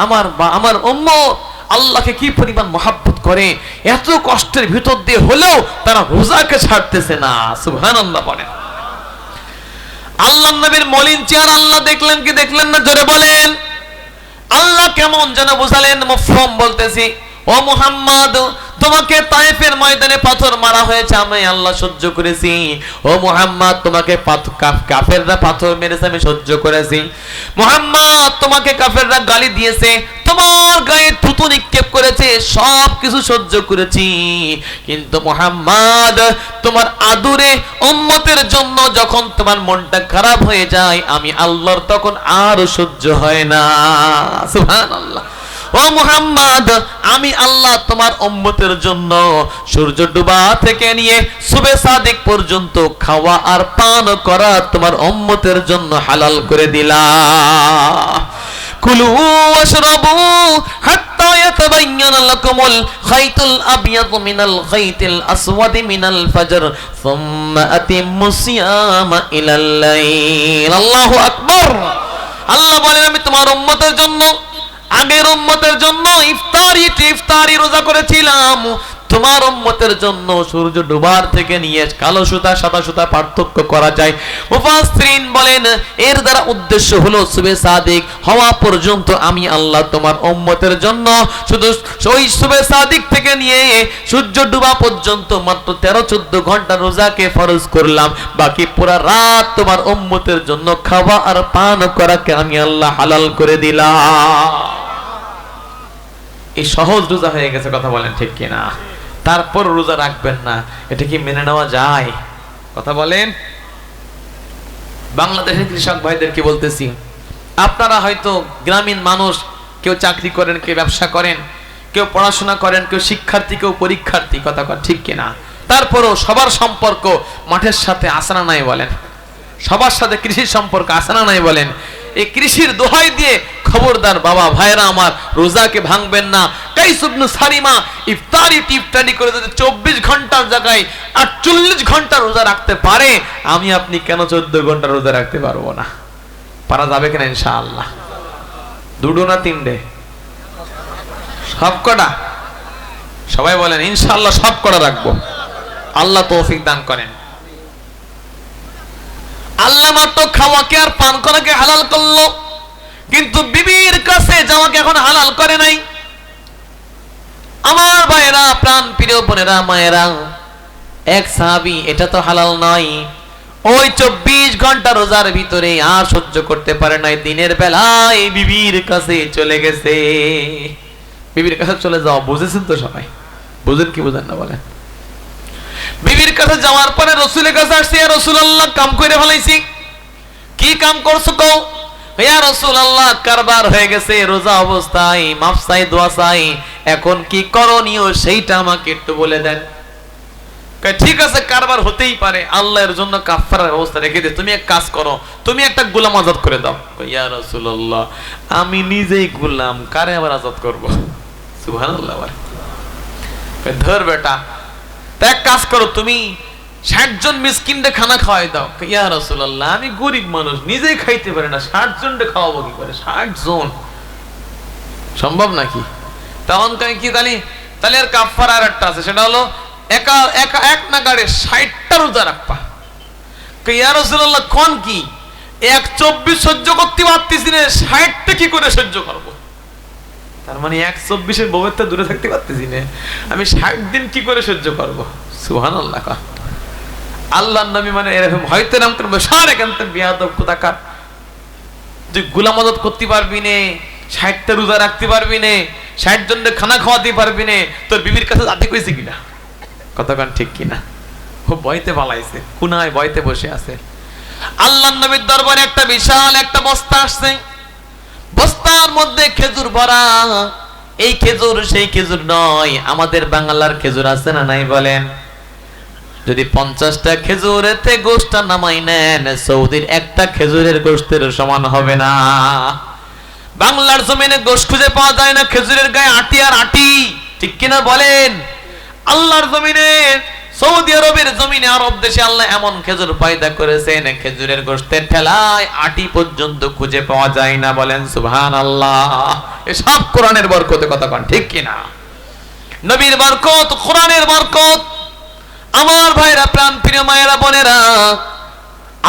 আমার উম্মত আল্লাহকে কি পরিমাণ মহাব্বত করে, এত কষ্টের ভিতর দিয়ে হলেও তারা রোজাকে ছাড়তেছে না। সুবহানাল্লাহ বলেন। আল্লাহ নবীর মলিন চেহারা আল্লাহ দেখলেন কি দেখলেন না? জোরে বলেন। আল্লাহ কেমন যেন বুঝালেন, মুফহম বলতেছি, ও মুহাম্মদ তোমাকে তায়েফের ময়দানে পাথর মারা হয়েছে, আমি আল্লাহ সহ্য করেছি। ও মুহাম্মদ তোমাকে কাফেররা পাথর মেরেছে, আমি সহ্য করেছি। মুহাম্মদ তোমাকে কাফেররা গালি দিয়েছে, তোমার গায়ে থুতু নিক্ষেপ করেছে, সব কিছু সহ্য করেছি। কিন্তু মুহাম্মদ তোমার আদুরে উম্মতের জন্য যখন তোমার মনটা খারাপ হয়ে যায়, আমি আল্লাহর তখন আর সহ্য হয় না। সুবহানাল্লাহ। ও মুহাম্মদ আমি আল্লাহ তোমার উম্মতের জন্য সূর্য ডুবা থেকে নিয়ে সুবে সাদিক পর্যন্ত খাওয়া আর পান করা তোমার উম্মতের জন্য হালাল করে দিলাম। কুলু ওয়াশরাবু হাত্তা ইয়াতাবায়্যানা লাকুমুল খাইতুল আবয়াদু মিনাল খাইতিল আসওয়াদি মিনাল ফাজর সুম্মা আতিম্মুস সিয়ামা ইলাল লাইল। আল্লাহু আকবার। আল্লাহ বলেন আমি তোমার উম্মতের জন্য, আগের উম্মতের জন্য ইফতারি রোজা করেছিলাম, তোমার উম্মতের জন্য সূর্য ডোবার থেকে নিয়ে কালো সুতা সাদা সুতা পার্থক্য করা যায়। মুফাসসিরিন বলেন এর দ্বারা উদ্দেশ্য হলো সুবে সাদিক হওয়া পর্যন্ত আমি আল্লাহ তোমার উম্মতের জন্য শুধু ওই সুবে সাদিক থেকে নিয়ে সূর্য ডোবা পর্যন্ত মাত্র 13-14 ঘন্টা রোজাকে ফরজ করলাম, বাকি পুরো রাত তোমার উম্মতের জন্য খাওয়া আর পান করাকে আমি আল্লাহ হালাল করে দিলাম। এই সহজ রোজা হয়ে গেছে, কথা বলেন ঠিক কিনা? তারপর রোজা রাখবেন না, এটা কি মেনে নেওয়া যায়? কথা বলেন। বাংলাদেশের কৃষক ভাইদেরকে বলতেছি, আপনারা হয়তো গ্রামীণ মানুষ, কেউ চাকরি করেন, কেউ ব্যবসা করেন, কেউ পড়াশোনা করেন, কেউ শিক্ষার্থী, কেউ পরীক্ষার্থী, কথা ঠিক কিনা? তারপরও সবার সম্পর্ক মাঠের সাথে আছে না নাই বলেন? সবার সাথে কৃষির সম্পর্ক আছে না নাই বলেন? এই কৃষির দোহাই দিয়ে খবরদার বাবা ভাইরা আমার, রোজাকে ভাঙবেন না। কাইস ইবনে সারিমা ইফতারি টিফতারি করে যদি 24 ঘন্টার জায়গায় 48 ঘন্টা রোজা রাখতে পারে, আমি আপনি কেন 14 ঘন্টা রোজা রাখতে পারবো না? পারা যাবে কিনা ইনশাআল্লাহ? দুটো না তিনটে? সব কটা? সবাই বলেন ইনশাআল্লাহ সব কটা রাখবো। আল্লাহ তৌফিক দান করেন। আল্লাহ মাত্র খাওয়াকে আর পান করাকে হালাল করলো, কিন্তু বিবির কাছে যাওয়াকে এখন হালাল করে নাই। আমার ভাইয়েরা, প্রাণ প্রিয় বোনেরা, মায়েরা, এক সাহাবী এটা তো হালাল নয়, ওই 24 ঘন্টা রোজার ভিতরে আর সহ্য করতে পারে নাই, দিনের বেলায় বিবির কাছে চলে গেছে। বিবির কাছে চলে যাও, বুঝেছেন তো সবাই? বুঝেন কি বুঝেন না বলেন? বিবির কাছে যাওয়ার পরে রাসূলের কাছে আসছে, ইয়া রাসূলুল্লাহ কাম করে ফেলাইছি। কি কাম করছো কও? ইয়া রাসূলুল্লাহ কারবার হয়ে গেছে, রোজা অবস্থায় মাফ চাই, দোয়া চাই, এখন কি করণীয় সেইটা আমাকে একটু বলে দেন। ঠিক আছে, কারবার হতেই পারে, আল্লাহর জন্য কাফারার ব্যবস্থা রেখে দে, তুমি এক কাজ করো, তুমি একটা গোলাম আজাদ করে দাও। ইয়া রাসূলুল্লাহ আমি নিজেই গোলাম, কারে আবার আজাদ করব? সুবহানাল্লাহ। ধর বেটা, এক কাজ করো, তুমি 60 জন মিসকিনকে খানা খাওয়াই দাও। ইয়া রাসূলুল্লাহ আমি গরিব মানুষ, নিজেই খাইতে পারি না, 60 জনকে খাওয়াবো কি করে? 60 জন সম্ভব নাকি? তখন কি তাহলে আর কাফারা আর একটা আছে, সেটা হলো এক নাগাড়ে 60টা রোজা রাখবা। ইয়া রাসূলুল্লাহ কোন কি 124 সহ্য করতে পারতেছি না, 60টা কি করে সহ্য করবো? তার মানে 124 এর বউয়ের তো দূরে থাকতে পারতেছি না, আমি 60 দিন কি করে সহ্য করবো? সুবহানাল্লাহ। আল্লাহর নবী মানে এরকম হয়তো নাম করবে সারা কান্তে বিয়াদব কোথাকার, তুই গোলাম আজাদ করতে পারবি না, 60টা রোজা রাখতে পারবি না, 60 জনকে খানা খাওয়াতে পারবি না, তোর বিবির কাছে যাতে কইছে কিনা? কতক্ষণ ঠিক কিনা? ও ভয়তে পালাইছে, কোনায় ভয়তে বসে আছে। আল্লাহর নবীর দরবারে একটা বিশাল একটা বস্তা আসছে, বস্তার মধ্যে খেজুর ভরা। এই খেজুর সেই খেজুর নয়, আমাদের বাংলার খেজুর আছে না নাই বলেন? যদি 50টা খেজুরেতে গোশটা নামাই নেন, সৌদির একটা খেজুরের গোশতের সমান হবে না। বাংলার জমিনে গোশ খুঁজে পাওয়া যায় না, খেজুরের গায়ে আটি আর আটি, ঠিক কিনা বলেন? আল্লাহর জমিনে, সৌদি আরবের জমিনে, আরব দেশে আল্লাহ এমন খেজুর পয়দা করেছেন, খেজুরের গোশতের ঠেলায় আটি পর্যন্ত খুঁজে পাওয়া যায় না। বলেন সুবহানাল্লাহ। এসব কোরআনের বরকতে, কথা কন ঠিক কিনা? নবীর বরকত, কোরআনের বরকত। আমার ভাইরা, প্রাণ প্রিয় মায়েরা, বোনেরা,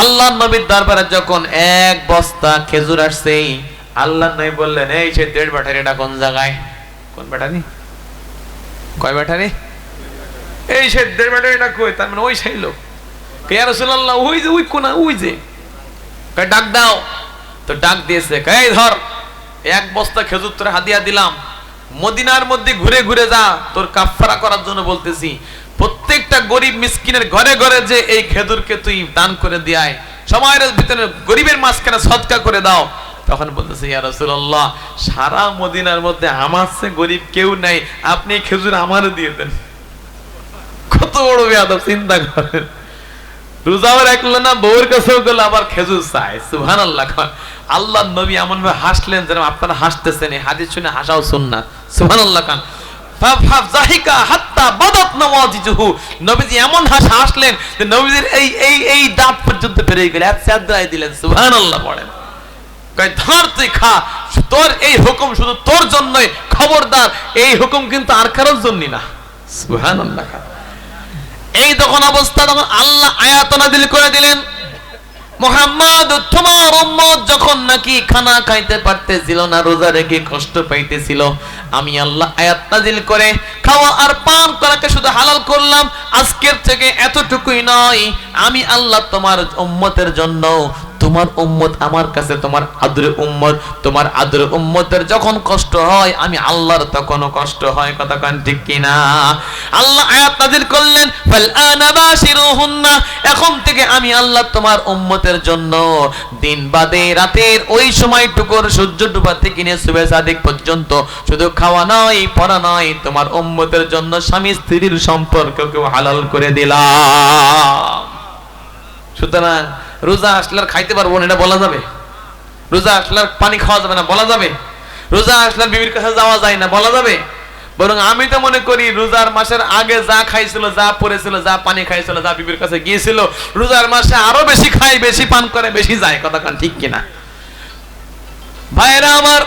আল্লাহর নবীর দরবারে যখন এক বস্তা খেজুর আসছে, আল্লাহর নবী বললেন, এই সে 1.5 ব্যাটারিটা কোন জায়গায়? কোন ব্যাটারি? কয় ব্যাটারি? এই সে 1.5 ব্যাটারিটা কই? তার মানে ওই সেই লোক। ইয়া রাসূলুল্লাহ ওই যে ওই কোনা, ওই যে। কয় ডাক দাও। তো ডাক দিয়েছে, এই ধর এক বস্তা খেজুর তোর হাদিয়া দিলাম, মদিনার মধ্যে ঘুরে ঘুরে যা, তোর কাফারা করার জন্য বলতেছি। প্রত্যেকটা গরিব মিসকিনের ঘরে ঘরে যে এই খেজুরকে তুই দান করে দিয়ায়, সময়ের ভিতরে গরিবের মাঝখানে সদকা করে দাও। তখন বলতেছে, ইয়া রাসূলুল্লাহ সারা মদিনার মধ্যে আমার চেয়ে গরিব কেউ নাই, আপনি খেজুর আমারও দিয়ে দেন। কত বড় বেয়াদব, চিন্তা করেন। রোজাও রাখলো না, বউর কাছেও গেল, আবার খেজুর চায়। সুবহানাল্লাহ। আল্লাহর নবী এমন ভাবে হাসলেন যেন আপনারা হাসতেছেন, এই হাদিস শুনে হাসাও সুন্নাত। সুবহানাল্লাহ। নবীজি এমন হাসলেন যে নবীজির এই দাঁত পর্যন্ত বেরিয়ে গেল, দিলেন। সুবহানাল্লাহ পড়েন। কয় ধর তুই খা, তোর এই হুকুম শুধু তোর জন্যই, খবরদার এই হুকুম কিন্তু আর কারোর জন্য না। সুবহানাল্লাহ। এই তখন অবস্থা, তখন আল্লাহ আয়াত নাযিল করে দিলেন, মুহাম্মদ তোমার উম্মত যখন নাকি খানা খাইতে পারতেছিল না, রোজা রেখে কষ্ট পাইতেছিল, আমি আল্লাহ আয়াত নাযিল করে খাওয়া আর পান করাকে শুধু হালাল করলাম। আজকের থেকে এতটুকুই নয়, আমি আল্লাহ তোমার উম্মতের জন্য, তোমার উম্মত আমার কাছে তোমার আদরের উম্মত, তোমার আদরের উম্মতের যখন কষ্ট হয় আমি আল্লাহর তখনও কষ্ট হয়। কথা কান ঠিক কিনা? আল্লাহ আয়াত নাযিল করলেন, ফাল আনা বাশিরুহুন্না, এখন থেকে আমি আল্লাহ তোমার উম্মতের জন্য দিন বাদে রাতের ওই সময়টুকুর সূর্য ডুবা থেকে নিয়ে সুবহ সাদিক পর্যন্ত শুধু খাওয়া নয় পড়া নয়, তোমার উম্মতের জন্য স্বামী স্ত্রীর সম্পর্ককেও হালাল করে দিলাম। সুতরাং রোজা আসলে খাইতে পারবো না এটা বলা যাবে? রোজা আসলে পানি খাওয়া যাবে না বলা যাবে? রোজা আসলে বিবির কাছে যাওয়া যায় না বলা যাবে? বরং আমি তো মনে করি রোজার মাসের আগে যা খাইছিল, যা পড়েছিল, যা পানি খাইছিল, যা বিবির কাছে গিয়েছিল, রোজার মাসে আরো বেশি খায়, বেশি পান করে, বেশি যায়। কথা কান ঠিক কিনা? ভাইরা আমার,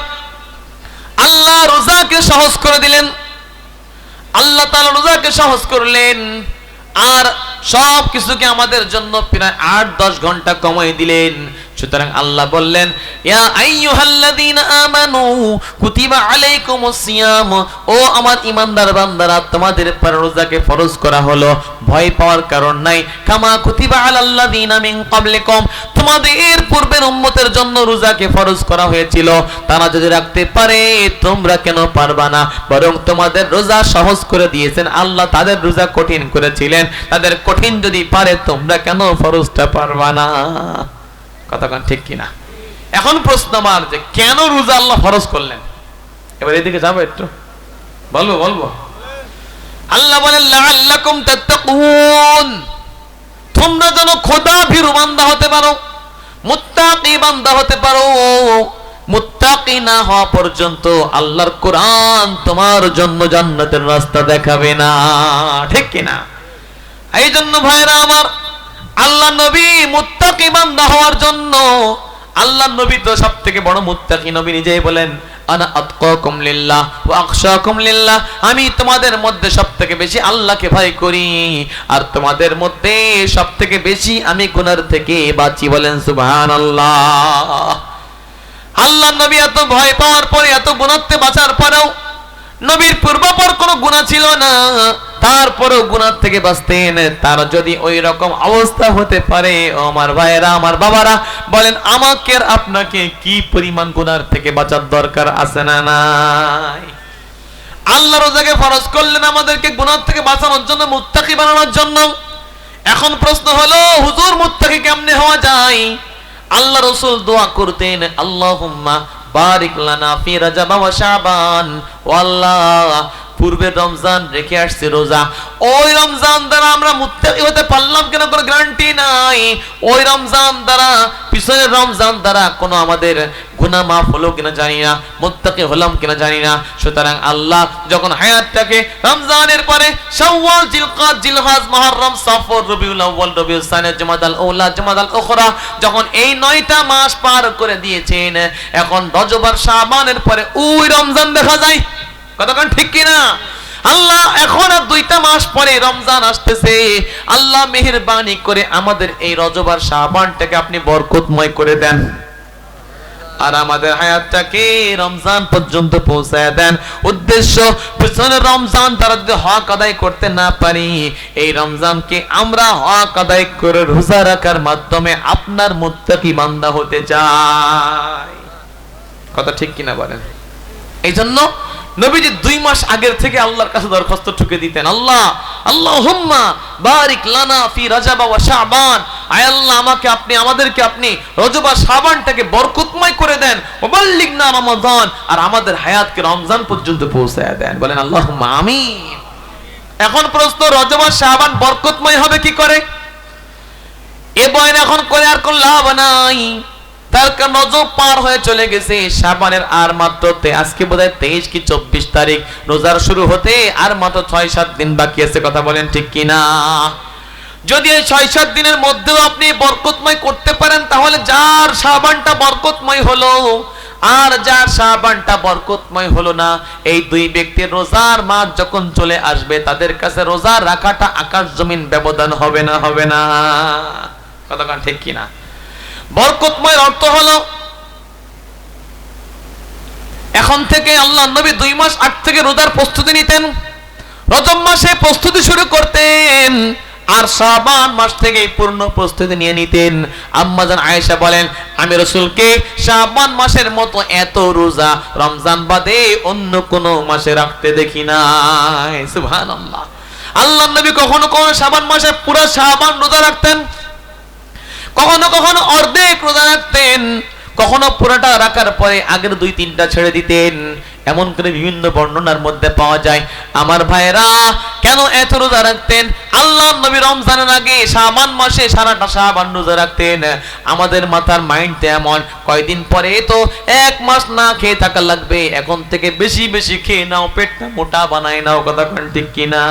আল্লাহ রোজাকে সহজ করে দিলেন, আল্লাহ তাআলা রোজাকে সহজ করলেন, আর সব কিছুকে আমাদের জন্য প্রায় ৮-১০ ঘন্টা কমাই দিলেন। সুতরাং আল্লাহ বললেন, ইয়া আইয়ুহাল্লাযীনা আমানু কুতিবা আলাইকুমুস সিয়াম, ও আমার ঈমানদার বান্দারা, তোমাদের উপর রোজাকে ফরজ করা হলো, ভয় পাওয়ার কারণ নাই। কামা কুতিবা আলাল্লাযীনা মিন ক্বাবলিকুম, তোমাদের পূর্বের উম্মতের জন্য রোজাকে ফরজ করা হয়েছিল, তারা যদি রাখতে পারে তোমরা কেন পারবা না? বরং তোমাদের রোজা সহজ করে দিয়েছেন আল্লাহ, তাদের রোজা কঠিন করেছিলেন, তাদের কঠিন যদি পারে তোমরা কেন ফরজটা পারবা না? কথা কান ঠিক কিনা? এখন প্রশ্ন আমার, যে কেন রোজা আল্লাহ ফরজ করলেন? এবার এদিকে যাবো একটু, বলবো। আল্লাহ বলেন, লাআল্লাকুম তাত্তাকুন, তোমরা যেন খোদা ভীরু বান্দা হতে পারো, মুত্তাকি বান্দা হতে পারো। মুত্তাকি না হওয়া পর্যন্ত আল্লাহর কোরআন তোমার জন্য জান্নাতের রাস্তা দেখাবে না, ঠিক কিনা? এই জন্য ভাইরা আমার, আল্লাহ নবী মুত্তাকি বান্দা হওয়ার জন্য, আল্লাহ নবী তো সবথেকে বড় মুত্তাকি নবী, নিজেই বলেন, আনা আতকাকুম লিল্লাহ ওয়া আখশাকুম লিল্লাহ, আমি তোমাদের মধ্যে সবথেকে বেশি আল্লাহকে ভয় করি, আর তোমাদের মধ্যে সবথেকে বেশি আমি গুনাহ থেকে বাঁচি। বলেন সুবহানাল্লাহ। আল্লাহ নবী এত ভয় পাওয়ার পরে, এত গুনাহতে বাঁচার পরেও, নবীর পূর্বাপর কোনো গুনাহ ছিল না, তারপরেও গুনাহ থেকে বাঁচতেন। তার যদি ওই রকম অবস্থা হতে পারে, ও আমার ভাইয়েরা, আমার বাবারা, বলেন আমাকে আর আপনাকে কি পরিমাণ গুনাহ থেকে বাঁচার দরকার আছে না নাই? আল্লাহ রোজাকে ফরজ করলেন আমাদেরকে গুনাহ থেকে বাঁচানোর জন্য, মুত্তাকি বানানোর জন্য। এখন প্রশ্ন হলো, হুজুর মুত্তাকি কেমনে হওয়া যায়? আল্লাহ রাসূল দোয়া করতেন, আল্লাহুম্মা বারিক লানা ফি রাজাব ওয়া শাবান, ও আল্লাহ পূর্বের রমজান রেখে আসছে রোজা, ওই রমজান দ্বারা আমরা মুত্তাকি হতে পারলাম কিনা কোনো গ্যারান্টি নাই। ওই রমজান দ্বারা, পিছনের রমজান দ্বারা কোনো আমাদের গুনাহ মাফ হলো কিনা জানি না, মুত্তাকি হলাম কিনা জানি না। সুতরাং আল্লাহ যখন হায়াতটাকে রমজানের পরে শাওয়াল, জিলকাদ, জিলহজ, মুহররম, সফর, রবিউল আউয়াল, রবিউল সানি, জুমাদাল উলা, জুমাদাল উখরা, যখন এই 9টা মাস পার করে দিয়েছেন, এখন রজব আর শাবানের পরে ওই রমজান দেখা যায়। কতক্ষণ ঠিক কিনা? আল্লাহ এখন আর 2টা মাস পরে রমজান আসতেছে, আল্লাহ মেহেরবানি করে আমাদের এই রজব আর শাবানটাকে আপনি বরকতময় করে দেন, আর আমাদের হায়াতটাকে রমজান পর্যন্ত পৌঁছায় দেন। উদ্দেশ্য, পিছনের রমজান তারা যদি হক আদায় করতে না পারি, এই রমজানকে আমরা হক আদায় করে রোজা রাখার মাধ্যমে আপনার মুত্তাকি বান্দা হতে চাই। কথা ঠিক কিনা বলেন? এই জন্য নবীজি 2 মাস আগের থেকে আল্লাহর কাছে দরখাস্ত ঠুকে দিতেন, আল্লাহ, আল্লাহুম্মা বারিক লানা ফি রাজাব ওয়া শাবান, আয় আল্লাহ আমাকে আপনি, আমাদেরকে আপনি রজব আর শাবানটাকে বরকতময় করে দেন, ওয়াবাল্লিগনা রমাদান, আর আমাদের হায়াতকে রমজান পর্যন্ত পৌঁছায় দেন। বলেন আল্লাহুম্মা আমিন। এখন প্রশ্ন, রজব আর শাবান বরকতময় হবে কি করে? এ বয়ান এখন করে আর কোন লাভ নাই, তার কারণ রজব পার হয়ে চলে গেছে, শাবানের আর মাত্র আজকে বোধহয় 23 কি 24 তারিখ, রোজার শুরু হতে আর মাত্র 6-7 দিন বাকি আছে। কথা বলেন ঠিক কিনা? যদি এই 6-7 দিনের মধ্যেও আপনি বরকতময় করতে পারেন, তাহলে যার শাবানটা বরকতময় হলো, আর যার শাবানটা বরকতময় হলো না, এই দুই ব্যক্তির রোজার মাস যখন চলে আসবে তাদের কাছে রোজা রাখাটা আকাশ জমিন ব্যবধান হবে না, হবে না? কথাটা ঠিক কিনা? বরকতময় অর্থ হলো এখন থেকে আল্লাহ নবী 2 মাস আগ থেকে রোজার প্রস্তুতি নিতেন, রজব মাসে প্রস্তুতি শুরু করতেন, আর শাবান মাস থেকে পূর্ণ প্রস্তুতি নিয়ে নিতেন। আম্মা জান আয়েশা বলেন, আমি রাসূলকে শাবান মাসের মতো এত রোজা রমজান বাদে অন্য কোন মাসে রাখতে দেখি নাই। সুবহানাল্লাহ। আল্লাহ নবী কখনো কখনো শাবান মাসে পুরো শাবান রোজা রাখতেন, কখনো কখনো অর্ধেক রোজা রাখতেন, কখনো পুরোটা রাখার পরে আগের 2-3টা ছেড়ে দিতেন। এমন করে বিভিন্ন বর্ণনার মধ্যে পাওয়া যায়। আমার ভাইরা, কেন এত রোজা রাখতেন? আল্লাহ নবী রমজানের আগে শাবান মাসে সারাটা শাবান রোজা রাখতেন। আমাদের মাথার মাইন্ড এমন, কয়দিন পরে তো 1 মাস না খেয়ে থাকা লাগবে, এখন থেকে বেশি বেশি খেয়ে নাও, পেটটা মোটা বানায় নাও। কথা কোন ঠিক কিনা?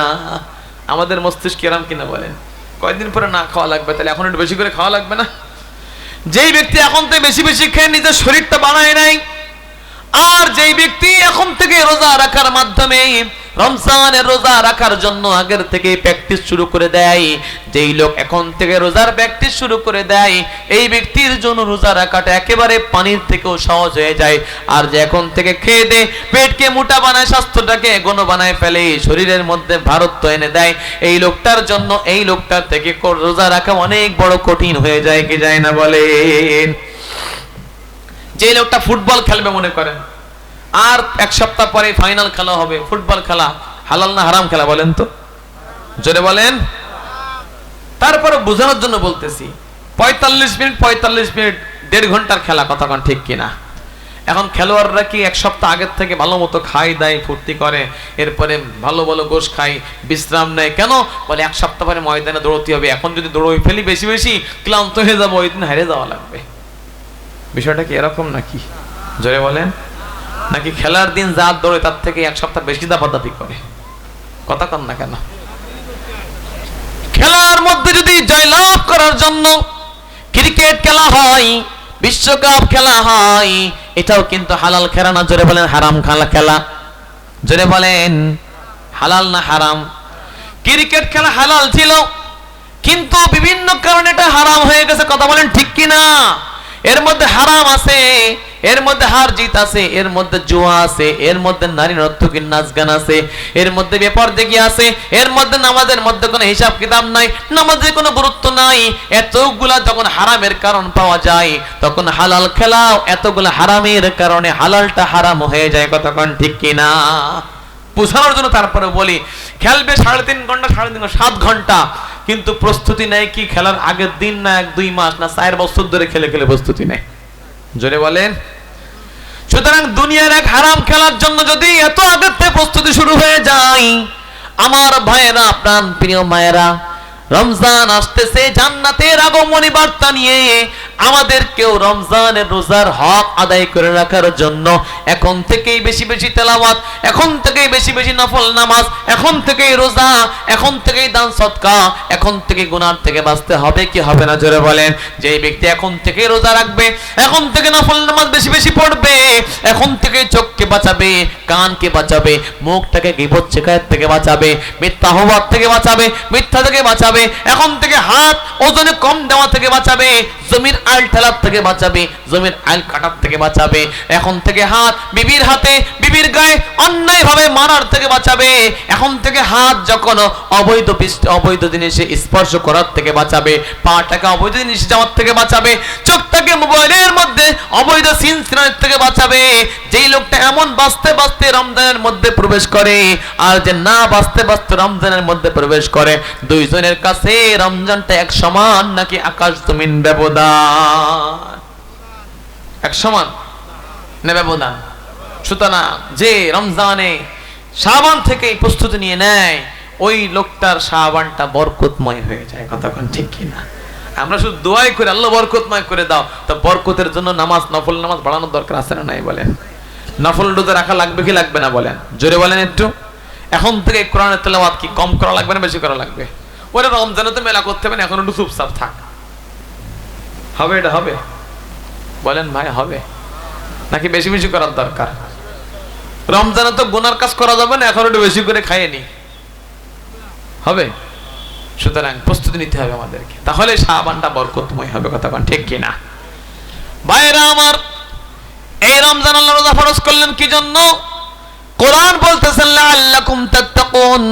আমাদের মস্তিষ্ক এরকম কিনা বলেন? কয়দিন পরে না খাওয়া লাগবে, তাহলে এখন একটু বেশি করে খাওয়া লাগবে না? যেই ব্যক্তি এখন থেকে বেশি বেশি খেয়ে নিজের শরীরটা বানায় নাই, আর যেই ব্যক্তি এখন থেকে রোজা রাখার মাধ্যমে রমজানের রোজা রাখার জন্য আগের থেকে প্র্যাকটিস শুরু করে দেয়, যেই লোক এখন থেকে রোজার প্র্যাকটিস শুরু করে দেয়, এই ব্যক্তির জন্য রোজা রাখাটা একেবারে পানির থেকেও সহজ হয়ে যায়। আর যে এখন থেকে খেয়ে দেয়, পেটকে মোটা বানায়, স্বাস্থ্যটাকে ঘন বানায় ফেলে, শরীরের মধ্যে ভারত্ব এনে দেয়, এই লোকটার জন্য, এই লোকটার থেকে রোজা রাখা অনেক বড় কঠিন হয়ে যায়। কি যায় না বলেন? যে লোকটা ফুটবল খেলবে মনে করেন, আর 1 সপ্তাহ পরে ফাইনাল খেলা হবে, ফুটবল খেলা হালাল না হারাম খেলা বলেন তো? জোরে বলেন। তারপরে বোঝানোর জন্য বলতেছি, 45 মিনিট 1.5 ঘন্টার খেলা। কথা কোন ঠিক কিনা? এখন খেলোয়াড়রা কি 1 সপ্তাহ আগের থেকে ভালো মতো খায় দায়, ফুর্তি করে, এরপরে ভালো ভালো গোশ খায়, বিশ্রাম নেয়? কেন বলে 1 সপ্তাহ পরে ময়দানে দৌড়তে হবে, এখন যদি দৌড়ই ফেলি বেশি বেশি ক্লান্ত হয়ে যাবো, ওই দিন হেরে যাওয়া লাগবে। বিষয়টা কি এরকম নাকি? জোরে বলেন। নাকি খেলার দিন যা দৌড়ে তার থেকে 1 সপ্তাহ বেশি দাপাদাপি করে? কথা কন না কেন? খেলার মধ্যে যদি জয়লাভ করার জন্য ক্রিকেট খেলা হয়, বিশ্বকাপ খেলা হয়, এটাও কিন্তু হালাল খেলা না? জোরে বলেন। হারাম খেলা? জোরে বলেন। হালাল না হারাম? ক্রিকেট খেলা হালাল ছিল, কিন্তু বিভিন্ন কারণে এটা হারাম হয়ে গেছে। কথা বলেন ঠিক কিনা? এর মধ্যে হারাম আছে, এর মধ্যে হার জিত আছে, এর মধ্যে জুয়া আছে, এর মধ্যে নারী নর্তকীর নাচ গান আছে, এর মধ্যে বেপরদেগি আছে, এর মধ্যে নামাজের মধ্যে কোনো হিসাব কিতাব নাই, নামাজের কোনো গুরুত্ব নাই। এতগুলা যখন হারামের কারণ পাওয়া যায়, তখন হালাল খেলাও এতগুলা হারামের কারণে হালালটা হারাম হয়ে যায়। কথা কোন ঠিক কিনা? বোঝানোর জন্য তারপরে বলি, খেলবে 3.5 ঘন্টা 7 ঘন্টা, কিন্তু প্রস্তুতি নেই কি খেলার আগের দিন না 1-2 মাস না 4 বছর ধরে খেলে খেলে প্রস্তুতি নেই। জোরে বলেন। সুতরাং দুনিয়ার এক হারাম খেলার জন্য যদি এত আগের থেকে প্রস্তুতি শুরু হয়ে যায়, আমার ভাইয়েরা, প্রাণ প্রিয় মায়েরা, রমজান আসতেছে, জান্নাতের আগমনী বার্তা নিয়ে আমাদেরকেও রমজানের রোজার হক আদায় করে রাখার জন্য এখন থেকেই বেশি বেশি তেলাওয়াত, এখন থেকেই বেশি বেশি নফল নামাজ, এখন থেকেই রোজা, এখন থেকেই দান সদকা, এখন থেকে গুনাহ থেকে বাঁচতে হবে কি হবে না? জোরে বলেন। যে ব্যক্তি এখন থেকে রোজা রাখবে, এখন থেকে নফল নামাজ বেশি বেশি পড়বে, এখন থেকে চোখকে বাঁচাবে, কানকে বাঁচাবে, মুখটাকে গীবত শিকায়ত থেকে বাঁচাবে, মিথ্যা অপবাদ থেকে বাঁচাবে, মিথ্যা থেকে বাঁচাবে, এখন থেকে হাত ওজনে কম দেওয়া থেকে বাঁচাবে, জমির আইল ঠেলার থেকে বাঁচাবে, জমির আইল কাটার থেকে বাঁচাবে, এখন থেকে হাত বিবির হাতে, বিবির গায়ে অন্যায় ভাবে মারার থেকে বাঁচাবে, এখন থেকে হাত যখন অবৈধ জিনিসে স্পর্শ করার থেকে বাঁচাবে, পাটাকে অবৈধ জিনিস যাওয়ার থেকে বাঁচাবে, চোখটাকে মোবাইলের মধ্যে অবৈধ সিন সিনার থেকে বাঁচাবে। যেই লোকটা এমন বাঁচতে বাঁচতে রমজানের মধ্যে প্রবেশ করে, আর যে না বাঁচতে বাঁচতে রমজানের মধ্যে প্রবেশ করে, দুইজনের কাছে রমজানটা এক সমান নাকি আকাশ জমিন ব্যবধান? এক সমান না ব্যবধান? সুতরাং যে রমজানে শাবান থেকে প্রস্তুতি নিয়ে নেয়, ওই লোকটার শাবানটা বরকতময় হয়ে যায়। কথা কোন ঠিক কিনা? আমরা শুধু দোয়াই করে আল্লাহ বরকতময় করে দাও, তো বরকতের জন্য নামাজ, নফল নামাজ বাড়ানোর দরকার আছে না নাই বলেন? নফল রোজা রাখা লাগবে কি লাগবে না বলেন? জোরে বলেন একটু। এখন থেকে কোরআনের তেলাওয়াত কি কম করা লাগবে না বেশি করা লাগবে? ওরা রমজানে তো মেলা করতে হবে না, এখন একটু চুপচাপ থাক। হবে? এটা হবে? বলেন ভাই, হবে? নাকি বেশি বেশি করার দরকার? রমজানে তো গুনার কাজ করা যাবে না, এখন একটু বেশি করে খাইয়ে নি হবে। সুতরাং প্রস্তুতি নিতে হবে আমাদেরকে, তাহলে শাবানটা বরকতময় হবে। কথা বলেন ঠিক কিনা? ভাইরা আমার, এই রমজান আল্লাহ রোজা ফরজ করলেন কি জন্য? কোরআন বলতেছেন লাআল্লাকুম তাত্তাকুন,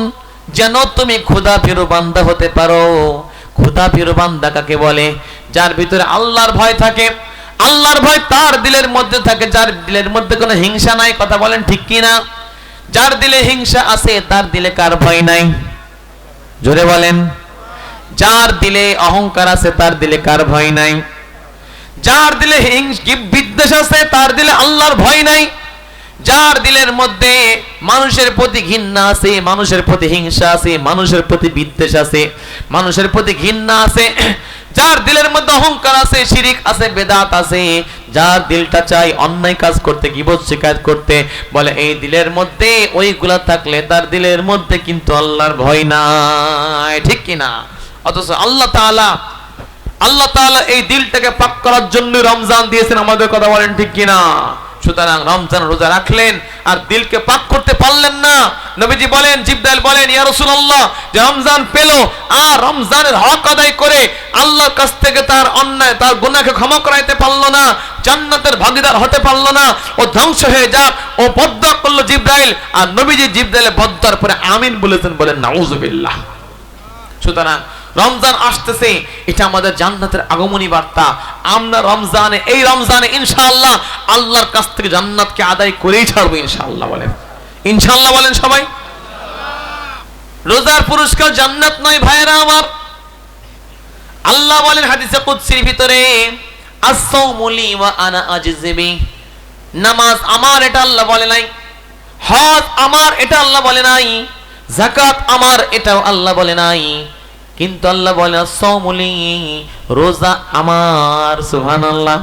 যেন তুমি খোদাভীরু বান্দা হতে পারো। খোদাভীরু বান্দা কাকে বলে? যার ভিতরে আল্লাহর ভয় থাকে। আল্লাহর ভয় তার দিলের মধ্যে থাকে, যার দিলের মধ্যে কোনো হিংসা নাই। কথা বলেন ঠিক কিনা? যার দিলে হিংসা আছে তার দিলে কার ভয় নাই? জোরে বলেন। যার দিলে অহংকার আছে তার দিলে কার ভয় নাই? যার দিলে বিদ্বেষ আছে তার দিলে আল্লাহর ভয় নাই। যার দিলের মধ্যে মানুষের প্রতি ঘৃণা আছে, মানুষের প্রতি হিংসা আছে, মানুষের প্রতি বিদ্বেষ আছে, মানুষের প্রতি ঘৃণা আছে, যার দিলের মধ্যে অহংকার আছে, শিরিক আছে, বেদাত আছে, যার দিলটা চাই অন্যায় কাজ করতে, গীবত শিকায়ত করতে, বলে এই দিলের মধ্যে ওইগুলা থাকলে তার দিলের মধ্যে কিন্তু আল্লাহর ভয় নাই। ঠিক কিনা? অথচ আল্লাহ তাআলা এই দিলটাকে পাক করার জন্য রমজান দিয়েছেন আমাদের। কথা বলেন ঠিক কিনা? সুতরাং রমজান রোজা রাখলেন আর দিলকে পাক করতে পারলেন না। নবীজি বলেন, জিবরাইল বলেন, ইয়া রাসূলুল্লাহ, যে রমজান পেল আর রমজানের হক আদায় করে আল্লাহর কাছ থেকে তার অন্যায়, তার গুনাহকে ক্ষমা করাইতে পারলো না, জান্নাতের ভাগীদার হতে পারলো না, ও ধ্বংস হয়ে যাক, ও বদদুয়া করলো জিবরাইল। আর নবীজি জিবরাইলের বদদুয়ার পরে আমিন বলেছেন, বলেন নাউযুবিল্লাহ। সুতরাং রমজান আসতেছে, এটা আমাদের জান্নাতের আগমনী বার্তা। আমরা এই রমজানে ইনশাআল্লাহ আল্লাহর কাছ থেকে জান্নাতকে আদায় করেই ছাড়বো ইনশাআল্লাহ। বলেন ইনশাআল্লাহ, বলেন সবাই। রোজার পুরস্কার জান্নাত নয় ভাইরা আমার। আল্লাহ বলেন হাদিসে কুদসির ভিতরে, আস-সাওমু লি ওয়া আনা আজজি বি, নামাজ আমার, এটা আল্লাহ বলে নাই। হজ আমার, এটা আল্লাহ বলে নাই। যাকাত আমার, এটাও আল্লাহ বলে নাই। কিন্তু আল্লাহ বলে আস-সাওমু লি, রোজা আমার। সুবহানাল্লাহ।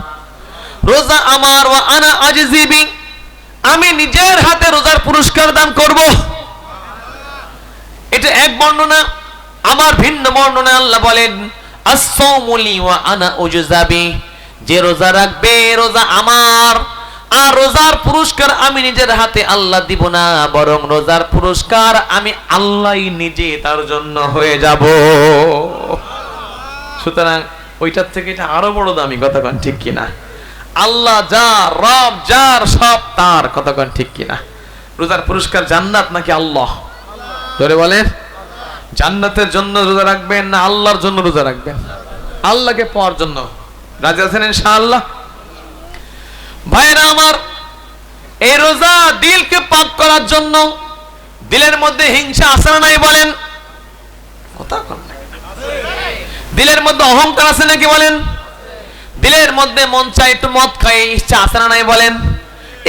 রোজা আমার, ওয়া আনা আজজি বি, আমি নিজের হাতে রোজার পুরস্কার দান করব। এটা এক বর্ণনা। আবার ভিন্ন বর্ণনায় আল্লাহ বলেন আস-সাওমু লি ওয়া আনা উজজা বি, যে রোজা রাখবে রোজা আমার, আর রোজার পুরস্কার আমি নিজের হাতে আল্লাহ দিব না, বরং রোজার পুরস্কার আমি আল্লাহই নিজে তার জন্য হয়ে যাব। সুতরাং ওইটার থেকে এটা আরো বড় দামি। কথা কোন ঠিক কিনা? আল্লাহ যার, রব যার, সব তার। কথা কোন ঠিক কিনা? রোজার পুরস্কার জান্নাত নাকি আল্লাহ? ধরে বলেন, জান্নাতের জন্য রোজা রাখবেন না আল্লাহর জন্য রোজা রাখবেন? আল্লাহকে পাওয়ার জন্য। রাজি আছেন ইনশাআল্লাহ? ভাইরা আমার, এই রোজা দিলকে পাক করার জন্য। দিলের মধ্যে হিংসা আছে না নাই বলেন? কথা কম না। দিলের মধ্যে অহংকার আছে নাকি বলেন? দিলের মধ্যে মন চাই একটু মদ খাই, ইচ্ছা আছে না নাই বলেন?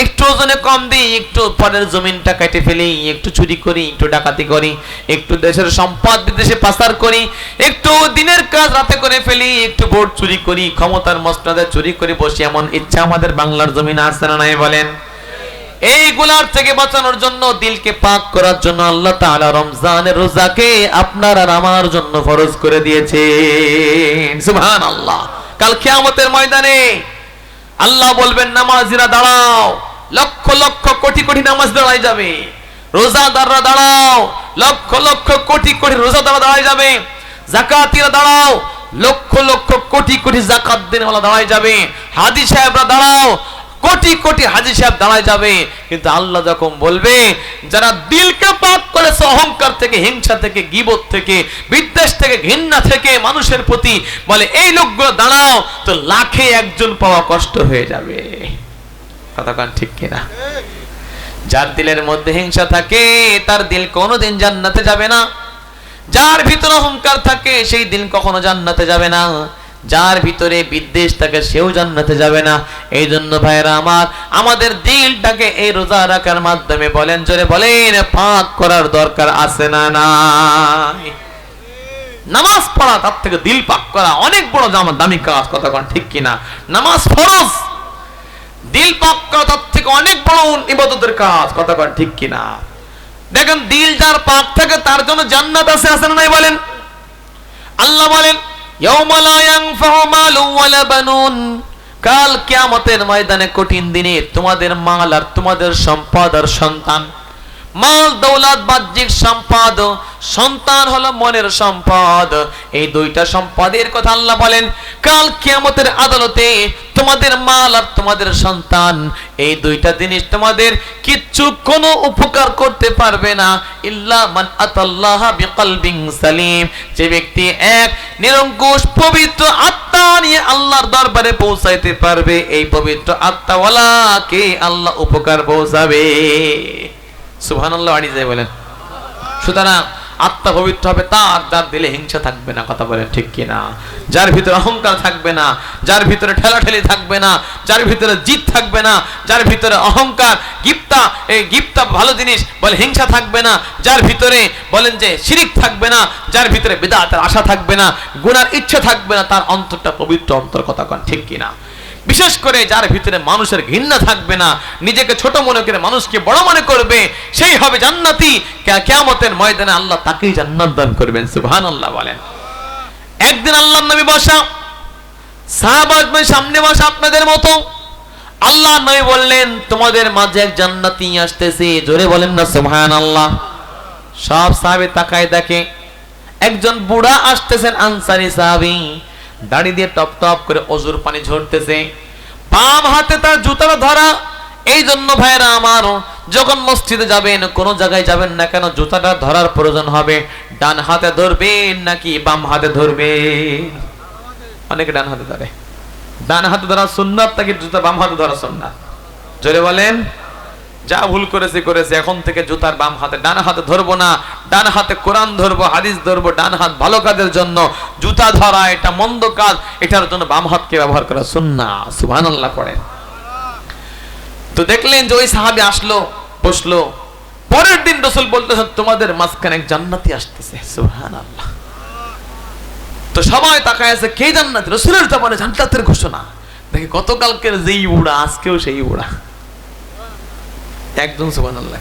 একটু ওজনে কম দিই, একটু পরের জমিনটা কেটে ফেলি, একটু চুরি করি, একটু ডাকাতি করি, একটু দেশের সম্পদ বিদেশে পাচার করি, একটু দিনের কাজ রাতে করে ফেলি, একটু ভোট চুরি করি, ক্ষমতার মসনদে চুরি করে বসি, এমন ইচ্ছা আমাদের বাংলার জমিনে আছে না নাই বলেন? এইগুলার থেকে বাঁচানোর জন্য, দিলকে পাক করার জন্য আল্লাহ তাআলা রমজানের রোজাকে আপনার আর আমার জন্য ফরজ করে দিয়েছেন। সুবহানাল্লাহ। কাল কিয়ামতের ময়দানে আল্লাহ বলবেন, নামাজিরা দাঁড়াও। লক্ষ লক্ষ কোটি কোটি নামাজ দাঁড়ায় যাবে। রোজাদাররা দাঁড়াও। লক্ষ লক্ষ কোটি কোটি রোজাদাররা দাঁড়ায় যাবে। যাকাতীরা দাঁড়াও। লক্ষ লক্ষ কোটি কোটি যাকাত দেনেওয়ালা দাঁড়ায় যাবে। হাজী সাহেবরা দাঁড়াও। কোটি কোটি হাজী সাহেব দাঁড়ায় যাবে। কিন্তু আল্লাহ যখন বলবে, যারা দিলকে পাক করেছে অহংকার থেকে, হিংসা থেকে, গীবত থেকে, বিদ্বেষ থেকে, ঘৃণা থেকে মানুষের প্রতি, বলে এই লোকগুলো দাঁড়াও, তো লাখে একজন পাওয়া কষ্ট হয়ে যাবে। কথা কান ঠিক কিনা? যার দিলের মধ্যে হিংসা থাকে তার দিল কোনোদিন জান্নাতে যাবে না। যার ভিতরে অহংকার থাকে সেই দিল কখনো জান্নাতে যাবে না। যার ভিতরে বিদ্বেষ থাকে সেও জান্নাতে যাবে না। এই জন্য ভাইরা আমার, আমাদের দিলটাকে এই রোজা রাখার মাধ্যমে, বলেন জোরে বলেন, পাক করার দরকার আছে না নাই? নামাজ পড়া তার থেকে দিল পাক করা অনেক বড় দামি কাজ। কথা কোন ঠিক কিনা? নামাজ ফরজ, দিল পাক করা তার থেকে অনেক বড় ইবাদতের কাজ। কথা কোন ঠিক কিনা? দেখেন, দিল যার পাক থাকে তার জন্য জান্নাত আছে, আছে না নাই বলেন? আল্লাহ বলেন, ইয়াউমা লা ইয়ানফাউ মালুন ওয়ালা বানুন, কাল কিয়ামতের ময়দানে কঠিন দিনে তোমাদের মাল আর তোমাদের সম্পদ আর সন্তান, মাল দৌলত বাহ্যিক সম্পদ, সন্তান হলো মনের সম্পদ, এই দুইটা সম্পদের কথা আল্লাহ বলেন কাল কিয়ামতের আদালতে তোমাদের মাল আর তোমাদের সন্তান, এই দুইটা জিনিস তোমাদের কিচ্ছু কোনো উপকার করতে পারবে না ইল্লা মান আতাল্লাহ বিকলবিন সালিম, যে ব্যক্তি এক নিরঙ্কুশ পবিত্র আত্মা নিয়ে আল্লাহর দরবারে পৌঁছাইতে পারবে, এই পবিত্র আত্মাওয়ালাকে আল্লাহ উপকার পৌঁছাবে। সুবহানাল্লাহ আড়ি যায় বলেন। সুতরাং আত্মা পবিত্র হবে তার যার দিলে হিংসা থাকবে না, কথা বলেন ঠিক কিনা, যার ভিতরে অহংকার থাকবে না, যার ভিতরে ঠেলাঠেলি থাকবে না, যার ভিতরে জিদ থাকবে না, যার ভিতরে অহংকার গিপ্তা, এই গিপ্তা ভালো জিনিস বলে হিংসা থাকবে না, যার ভিতরে বলেন যে শিরিক থাকবে না, যার ভিতরে বিদআতের আশা থাকবে না, গুনার ইচ্ছা থাকবে না, তার অন্তরটা পবিত্র অন্তর, কথা কন ঠিক কিনা। বিশেষ করে যার ভিতরে মানুষের ঘৃণা থাকবে না, নিজেকে ছোট মনে করে মানুষকে বড় মনে করবে, সেই হবে জান্নাতি। কিয়ামতের ময়দানে আল্লাহ তাকেই জান্নাত দান করবেন। সুবহানাল্লাহ বলেন। একদিন আল্লাহর নবী বসা, সাহাবাদের সামনে বসা আপনাদের মতো, আল্লাহর নবী বললেন তোমাদের মাঝে এক জান্নাতি আসতেছে, জোরে বলেন না সুবহানাল্লাহ। সব সাহাবী তাকায় দেখে একজন বুড়া আসতেছেন, আনসারী সাহাবী, দাড়ি দিয়ে টপ টপ করে অজুর পানি ঝরতেছে, বাম হাতে তার জুতাটা ধরা। এই জন্য ভাইরা আমার, যখন মসজিদে যাবেন, কোন জায়গায় যাবেন না কেন, জুতাটা ধরার প্রয়োজন হবে। ডান হাতে ধরবেন নাকি বাম হাতে ধরবেন? অনেকে ডান হাতে ধরে। ডান হাতে ধরা সুন্নাত নাকি জুতা বাম হাতে ধরা সুন্নাত? জোরে বলেন। যা ভুল করেছে করেছে, এখন থেকে জুতার বাম হাতে, ডান হাতে ধরবো না, ডান হাতে কোরআন ধরবো, হাদিস ধরবো। ডান হাত ভালো কাজের জন্য, জুতা ধরা এটা মন্দ কাজ, এটার জন্য বাম হাতকে ব্যবহার করা সুন্নাহ। সুবহানাল্লাহ পড়েন। তো দেখলেন যে ওই সাহাবী আসলো, বসলো, পরের দিন রাসূল বলতেছেন তোমাদের মাঝখানে এক জান্নাতি আসতেছে। সুবহানাল্লাহ। তো সবাই তাকায় আছে, কে জান্নাতি? রাসূলের জবানে জান্নাতের ঘোষণা। দেখি গতকালকের যেই বুড়া আজকেও সেই বুড়া। একজন সুবহানাল্লাহ।